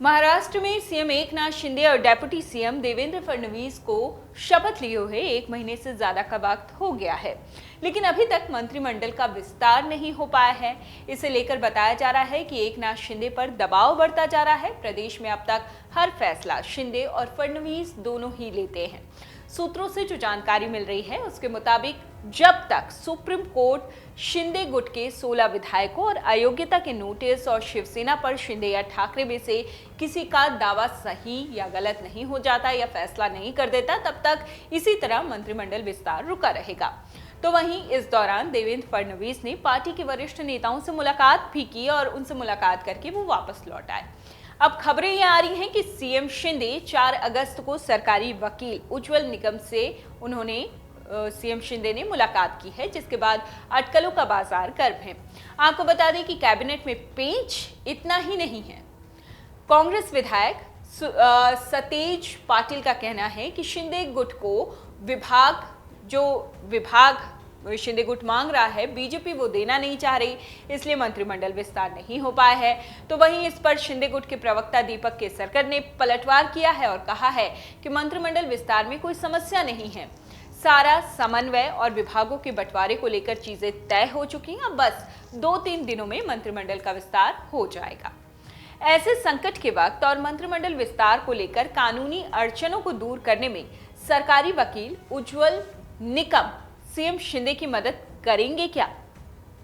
महाराष्ट्र में सीएम एकनाथ शिंदे और deputy CM Devendra Fadnavis को शपथ लिए हुए एक महीने से ज्यादा का वक्त हो गया है, लेकिन अभी तक मंत्रिमंडल का विस्तार नहीं हो पाया है। इसे लेकर बताया जा रहा है कि एकनाथ शिंदे पर दबाव बढ़ता जा रहा है। प्रदेश में अब तक हर फैसला शिंदे और फडणवीस दोनों ही लेते हैं। सूत्रों से जो जानकारी मिल रही है उसके मुताबिक जब तक सुप्रीम कोर्ट शिंदे गुट के 16 विधायकों और अयोग्यता के नोटिस और शिवसेना पर शिंदे या ठाकरे में से किसी का दावा सही या गलत नहीं हो जाता या फैसला नहीं कर देता, तब तक इसी तरह मंत्रिमंडल विस्तार रुका रहेगा। तो वहीं इस दौरान देवेंद्र फडणवीस ने पार्टी के वरिष्ठ नेताओं से मुलाकात भी की और उनसे मुलाकात करके वो वापस लौट आए। अब खबरें ये आ रही हैं कि सीएम शिंदे 4 अगस्त को सरकारी वकील उज्जवल निकम से सीएम शिंदे ने मुलाकात की है, जिसके बाद अटकलों का बाजार गर्म है। आपको बता दें कि कैबिनेट में पेंच इतना ही नहीं है। कांग्रेस विधायक सतेज पाटिल का कहना है कि शिंदे गुट को विभाग शिंदे गुट मांग रहा है, बीजेपी वो देना नहीं चाह रही, इसलिए मंत्रिमंडल विस्तार नहीं हो पाया है। तो वहीं इस पर शिंदे गुट के प्रवक्ता दीपक केसरकर ने पलटवार किया है और कहा है कि मंत्रिमंडल विस्तार में कोई समस्या नहीं है, सारा समन्वय और विभागों के बंटवारे को लेकर चीजें तय हो चुकी हैं। अब बस 2-3 दिनों में मंत्रिमंडल का विस्तार हो जाएगा। ऐसे संकट के वक्त और मंत्रिमंडल विस्तार को लेकर कानूनी अड़चनों को दूर करने में सरकारी वकील उज्जवल निकम सीएम शिंदे की मदद करेंगे क्या?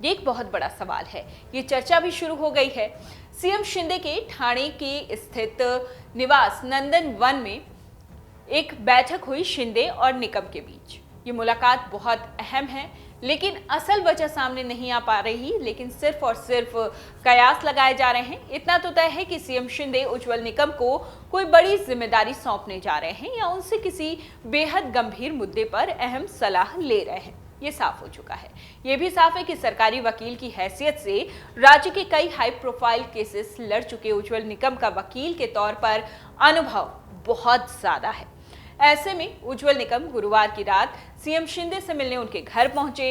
ये एक बहुत बड़ा सवाल है। ये चर्चा भी शुरू हो गई है। सीएम शिंदे के ठाणे के स्थित निवास नंदन वन में एक बैठक हुई शिंदे और निकम के बीच। ये मुलाकात बहुत अहम है, लेकिन असल वजह सामने नहीं आ पा रही, लेकिन सिर्फ और सिर्फ कयास लगाए जा रहे हैं। इतना तो तय है कि सीएम शिंदे उज्जवल निकम को कोई बड़ी जिम्मेदारी सौंपने जा रहे हैं या उनसे किसी बेहद गंभीर मुद्दे पर अहम सलाह ले रहे हैं। ये साफ हो चुका है। ये भी साफ है कि सरकारी वकील की हैसियत से राज्य के कई हाई प्रोफाइल केसेस लड़ चुके उज्जवल निकम का वकील के तौर पर अनुभव बहुत ज्यादा है। ऐसे में उज्जवल निकम गुरुवार की रात सीएम शिंदे से मिलने उनके घर पहुंचे।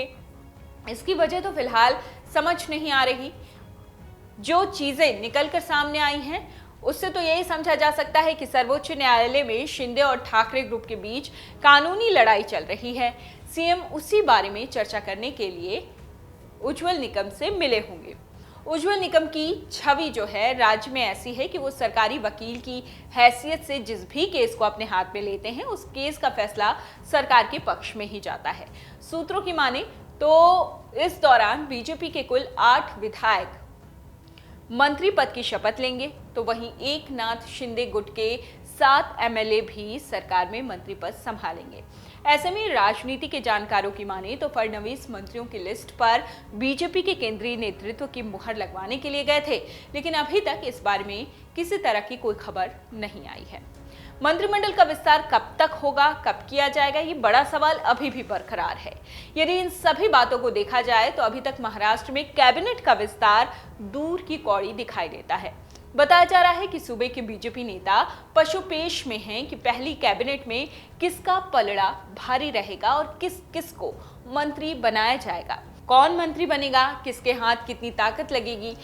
इसकी वजह तो फिलहाल समझ नहीं आ रही। जो चीजें निकलकर सामने आई हैं उससे तो यही समझा जा सकता है कि सर्वोच्च न्यायालय में शिंदे और ठाकरे ग्रुप के बीच कानूनी लड़ाई चल रही है। सीएम उसी बारे में चर्चा करने के लिए उज्जवल निकम से मिले होंगे। उज्जवल निकम की छवि जो है राज्य में ऐसी है कि वो सरकारी वकील की हैसियत से जिस भी केस को अपने हाथ में लेते हैं उस केस का फैसला सरकार के पक्ष में ही जाता है। सूत्रों की माने तो इस दौरान बीजेपी के कुल 8 विधायक मंत्री पद की शपथ लेंगे, तो वहीं एकनाथ शिंदे गुट के 7 एमएलए भी सरकार में मंत्री पद संभालेंगे। ऐसे में राजनीति के जानकारों की माने तो फडणवीस मंत्रियों की लिस्ट पर बीजेपी के केंद्रीय नेतृत्व की मुहर लगवाने के लिए गए थे, लेकिन अभी तक इस बारे में किसी तरह की कोई खबर नहीं आई है। मंत्रिमंडल का विस्तार कब तक होगा, कब किया जाएगा, ये बड़ा सवाल अभी भी बरकरार है। यदि इन सभी बातों को देखा जाए तो अभी तक महाराष्ट्र में कैबिनेट का विस्तार दूर की कौड़ी दिखाई देता है। बताया जा रहा है कि सूबे के बीजेपी नेता पशुपेश में हैं कि पहली कैबिनेट में किसका पलड़ा भारी रहेगा और किस किस को मंत्री बनाया जाएगा, कौन मंत्री बनेगा, किसके हाथ कितनी ताकत लगेगी,